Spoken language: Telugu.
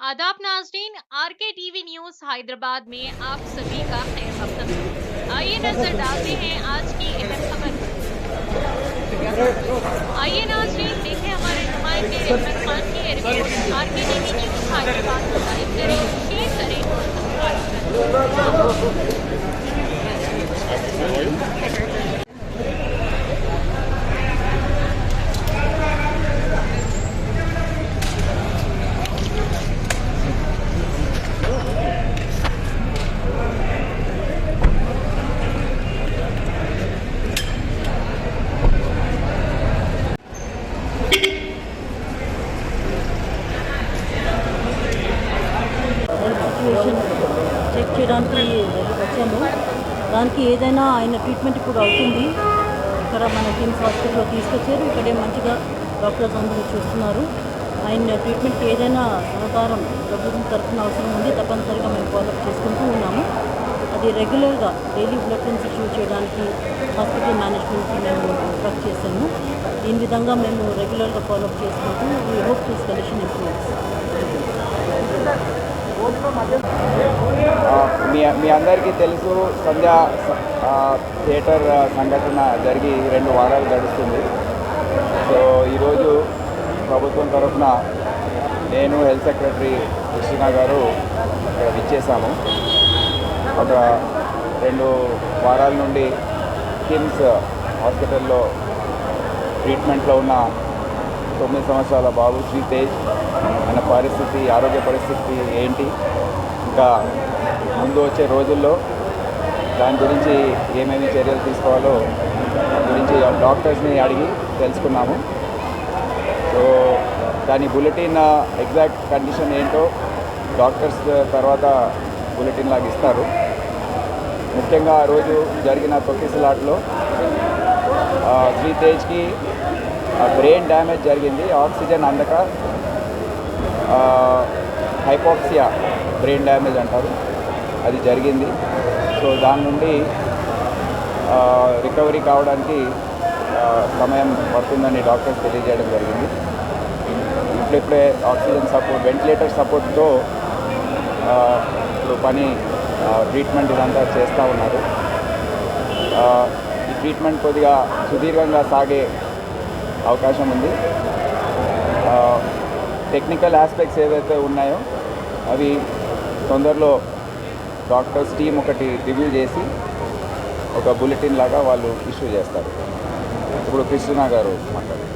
आदाब नाज़रीन, आरके टीवी न्यूज़ हैदराबाद में आप सभी का खैर मक़दम। आइए नजर डालते हैं आज की अहम खबर पर। आइए नाज़रीन देखें हमारे नुमाइंदे रहमत खान की रिपोर्ट। आरके टीवी न्यूज़ हैदराबाद को लाइक करें, शेयर करें और सब्सक्राइब करें। సిచ్యువేషన్ చెక్ చేయడానికి వచ్చాము. దానికి ఏదైనా ఆయన ట్రీట్మెంట్ ఇప్పుడు అవుతుంది. ఇక్కడ మన కిమ్స్ హాస్పిటల్లో తీసుకొచ్చారు. ఇక్కడే మంచిగా డాక్టర్స్ అందరూ చూస్తున్నారు. ఆయన ట్రీట్మెంట్కి ఏదైనా సహకారం ప్రభుత్వం తరఫున అవసరం ఉంది, తప్పనిసరిగా మేము ఫాలోఅప్ చేసుకుంటూ ఉన్నాము. అది రెగ్యులర్గా డైలీ బ్లడ్ ఇష్యూ చేయడానికి హాస్పిటల్ మేనేజ్మెంట్కి మేము ఇన్స్ట్రక్ట్ చేశాము. ఈ విధంగా మేము రెగ్యులర్గా ఫాలోఅప్ చేసుకుంటూ we hope this condition improves. మీ అందరికీ తెలుసు, సంధ్య థియేటర్ సంఘటన జరిగి 2 వారాలు గడుస్తుంది. సో ఈరోజు ప్రభుత్వం తరఫున నేను హెల్త్ సెక్రటరీ కృష్ణ గారు ఇక్కడ విచ్చేసాము. ఒక 2 వారాల నుండి కిమ్స్ హాస్పిటల్లో ట్రీట్మెంట్లో ఉన్న 9 సంవత్సరాల బాబు శ్రీతేజ్ ఆయన ఆరోగ్య పరిస్థితి ఏంటి, ఇంకా ముందు వచ్చే రోజుల్లో దాని గురించి ఏమేమి చర్యలు తీసుకోవాలో దాని గురించి డాక్టర్స్ని అడిగి తెలుసుకున్నాము. సో దాని బులెటిన్ ఎగ్జాక్ట్ కండిషన్ ఏంటో డాక్టర్స్ తర్వాత బులెటిన్ లాగా ఇస్తారు. ముఖ్యంగా ఆ రోజు జరిగిన తొక్కిసలాట్లో శ్రీతేజ్కి బ్రెయిన్ డ్యామేజ్ జరిగింది. ఆక్సిజన్ అందక హైపోక్సియా బ్రెయిన్ డ్యామేజ్ అంటారు, అది జరిగింది. సో దాని నుండి రికవరీ కావడానికి సమయం పడుతుందని డాక్టర్స్ తెలియజేయడం జరిగింది. ఇప్పుడే ఆక్సిజన్ సపోర్ట్, వెంటిలేటర్ సపోర్ట్తో ఇప్పుడు ట్రీట్మెంట్ ఇదంతా చేస్తూ ఉన్నారు. ఈ ట్రీట్మెంట్ కొద్దిగా సుదీర్ఘంగా సాగే అవకాశం ఉంది. టెక్నికల్ ఆస్పెక్ట్స్ ఏవైతే ఉన్నాయో అవి తొందరలో డాక్టర్స్ టీం ఒకటి రివ్యూ చేసి ఒక బులెటిన్ లాగా వాళ్ళు ఇష్యూ చేస్తారు. ఇప్పుడు కృష్ణ గారు మాట్లాడారు.